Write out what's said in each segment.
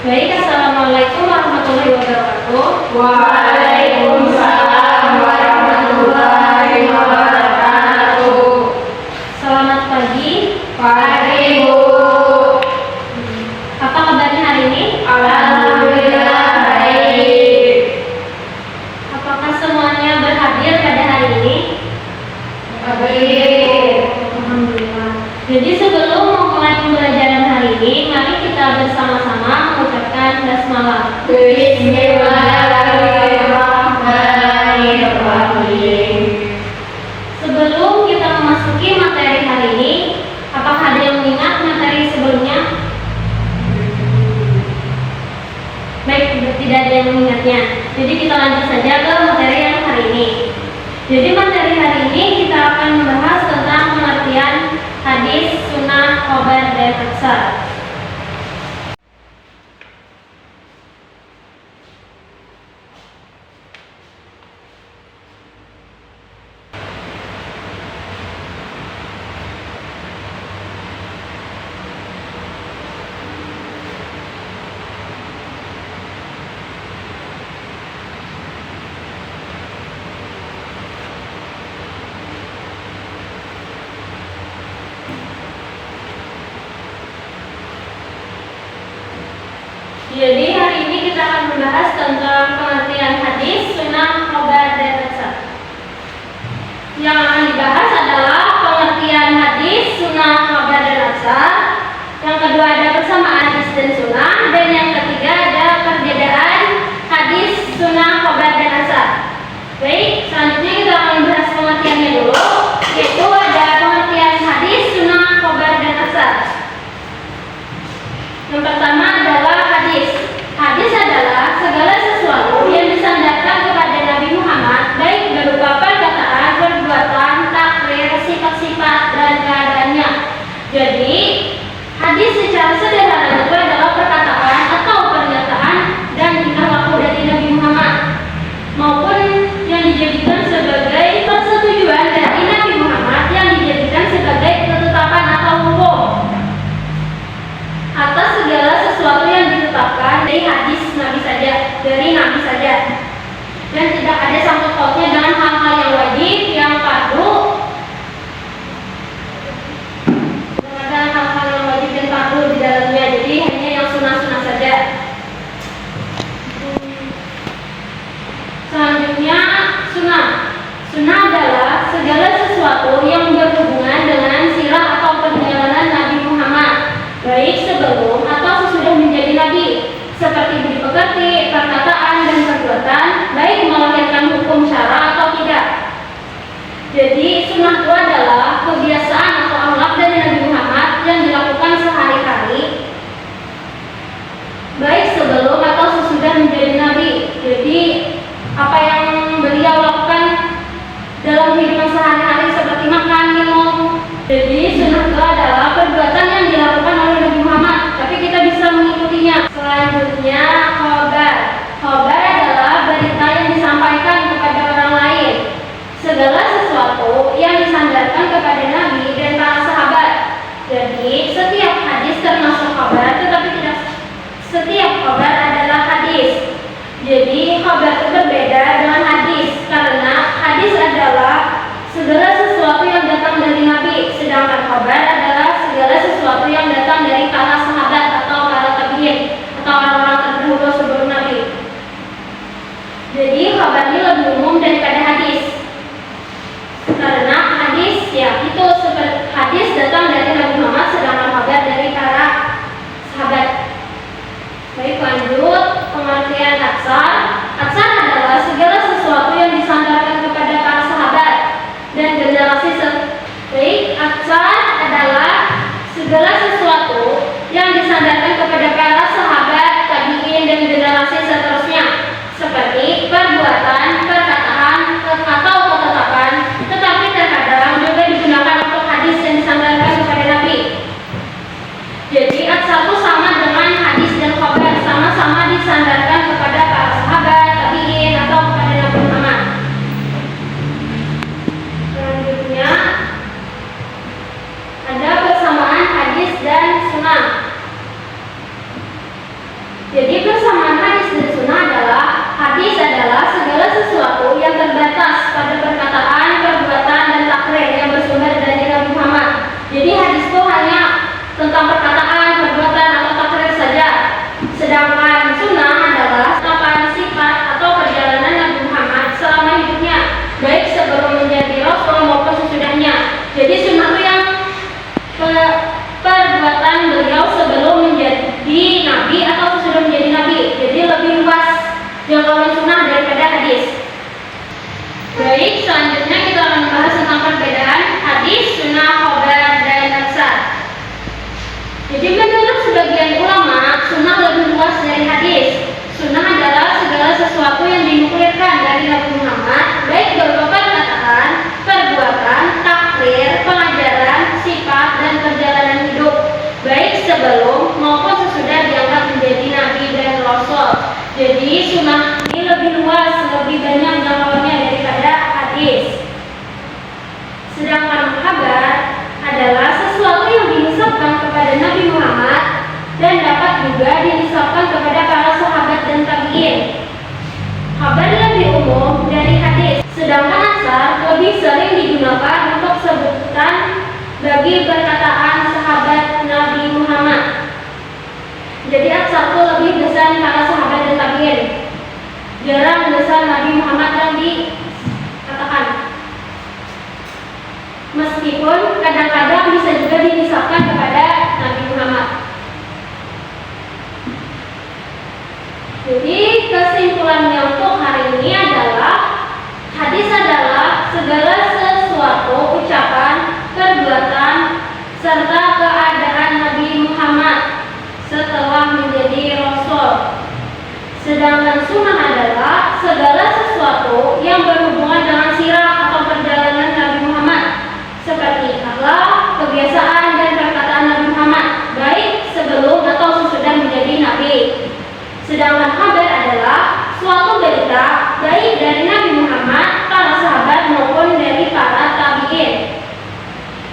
Baik, Assalamualaikum warahmatullahi wabarakatuh. Waalaikumsalam warahmatullahi wabarakatuh. Selamat pagi. Pagi, Bu. Apa kabarnya hari ini? Alhamdulillah baik. Apakah semuanya berhadir pada hari ini? Baik. Alhamdulillah. Jadi sebelum memulai pembelajaran hari ini, mari kita bersama-sama mengucapkan basmalah. Bismillahirrahmanirrahim. Sebelum kita memasuki materi hari ini, apakah ada yang mengingat materi sebelumnya? Baik, tidak ada yang mengingatnya. Jadi kita lanjut saja ke materi yang hari ini. Jadi materi hari ini kita akan membahas tentang pengertian hadis, sunnah, khobar, dan atsar. Jadi hari ini kita akan membahas tentang pengertian hadis, sunnah, khobar, dan atsar. Yang akan dibahas adalah pengertian hadis, sunnah, khobar, dan atsar. Yang kedua ada persamaan hadis dan sunnah, dan yang ketiga ada perbedaan hadis, sunnah, khobar, dan atsar. Baik, selanjutnya kita akan membahas pengertiannya dulu, yaitu ada pengertian hadis, sunnah, khobar, dan atsar. Yang pertama adalah hadis. Hadis adalah segala sesuatu yang disandarkan kepada Nabi Muhammad, baik berupa perkataan, perbuatan, takrir, sifat-sifat, dan keadaannya. Jadi, hadis secara sederhana itu adalah perkataan atau pernyataan dan tingkah laku dari Nabi Muhammad, maupun yang dijadikan sebagai persetujuan dari Nabi Muhammad yang dijadikan sebagai ketetapan atau hukum atas segala sesuatu yang ditetapkan dari hadis Nabi saja, dan tidak ada sangkut pautnya dengan hal-hal yang wajib, yang fardu, dan hal-hal yang wajib dan fardu di dalamnya. Jadi hanya yang sunnah-sunnah saja. Selanjutnya sunnah. Sunnah adalah segala sesuatu yang berhubungan dengan sirah atau perjalanan Nabi Muhammad, baik sebelum atau sesudah menjadi nabi, seperti budi pekerti, perkataan, dan perbuatan, baik melahirkan hukum syara atau tidak. Jadi sunnah itu adalah kebiasaan atau akhlak dari Nabi Muhammad yang dilakukan sehari-hari, baik sebelum atau sesudah menjadi nabi. Jadi apa yang beliau lakukan dalam kehidupan sehari-hari seperti makan, minum. Jadi sunnah itu adalah perbuatan yang dilakukan oleh Nabi Muhammad, tapi kita bisa mengikutinya. Selanjutnya khobar. Khobar adalah berita yang disampaikan kepada orang lain, segala sesuatu yang disandarkan kepada Nabi dan para sahabat. Jadi setiap hadis termasuk khobar, tetapi tidak setiap khobar adalah hadis. Jadi khobar itu berbeda dengan hadis, karena hadis adalah segala sesuatu yang datang dari Nabi, sedangkan khobar adalah segala sesuatu yang datang dari para sahabat atau para tabi'in atau orang-orang terdahulu sebelum Nabi. Jadi khobar ini lebih umum daripada hadis, karena hadis ya itu seperti hadis datang dari Nabi Muhammad, sedangkan khobar dari para sahabat. Baik, lanjut pengertian atsar. Atsar adalah segala sesuatu dari perkataan sahabat Nabi Muhammad. Jadi ayat 1 lebih besar para sahabat dan tabi'in. Jarang besar Nabi Muhammad yang dikatakan. Meskipun kadang-kadang bisa juga dinisabkan kepada Nabi Muhammad. Jadi kesimpulannya untuk hari ini adalah hadis adalah segala sesuatu ucapan, perbuatan, serta keadaan Nabi Muhammad setelah menjadi Rasul. Sedangkan sunnah adalah segala sesuatu yang berhubungan dengan sirah atau perjalanan Nabi Muhammad, seperti akhlak, kebiasaan, dan perkataan Nabi Muhammad, baik sebelum atau sesudah menjadi Nabi. Sedangkan kabar adalah suatu berita baik dari Nabi Muhammad, para sahabat maupun dari para tabi'in.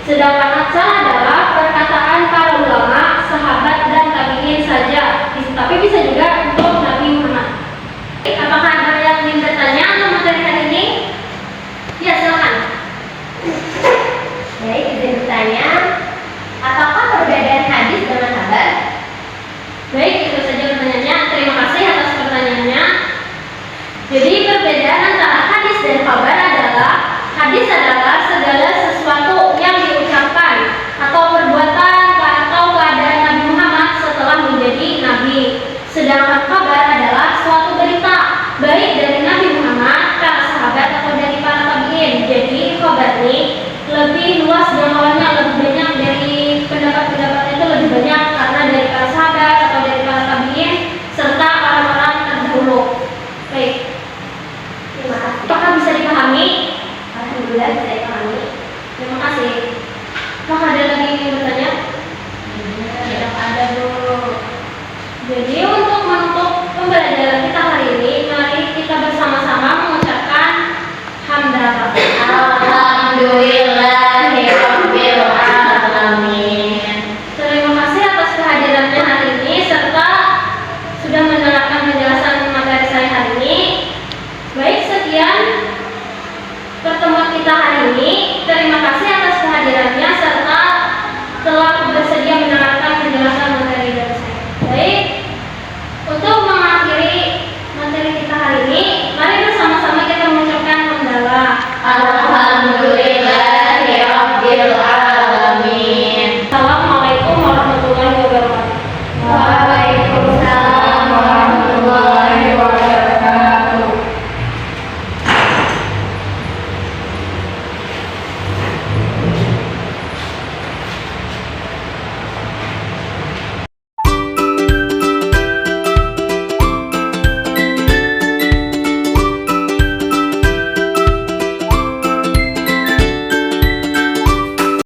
Sedangkan atsar adalah perkataan para ulama, sahabat dan tabi'in saja, tapi bisa juga untuk Nabi Muhammad. Apakah ada yang ingin bertanya untuk materi hari ini? Ya, silakan. Baik, izin bertanya, apakah perbedaan hadis dengan kabar? Baik, itu saja pertanyaannya. Terima kasih atas pertanyaannya. Jadi perbedaan antara hadis dan kabar adalah hadis adalah segala sesuatu yang diucapkan atau perbuatan atau keadaan Nabi Muhammad setelah menjadi Nabi. Sedangkan kabar adalah suatu berita baik dari Nabi Muhammad, para sahabat atau dari para tabi'in. Jadi kabar ini lebih luas jangkauannya, lebih banyak dari pendapat-pendapatnya itu lebih banyak karena dari para sahabat atau dari para tabi'in serta orang-orang terdahulu. Baik. Terima kasih. Apakah bisa dipahami? Alhamdulillah bisa dipahami. Terima kasih. Apakah ada lagi yang ingin bertanya? Tidak ada, Bu. Jadi untuk menutup pembelajaran kita hari ini, mari kita bersama-sama mengucapkan hamdalah. Alhamdulillahirabbil alamin. Terima kasih atas kehadirannya hari ini serta sudah mendengarkan penjelasan materi saya hari ini. Baik, sekian pertemuan kita hari ini. Terima kasih atas kehadirannya serta telah bersedia mendengarkan penjelasan materi dari saya. Baik, untuk mengakhiri materi kita hari ini, mari bersama-sama kita mengucapkan hamdalah. Alhamdulillah.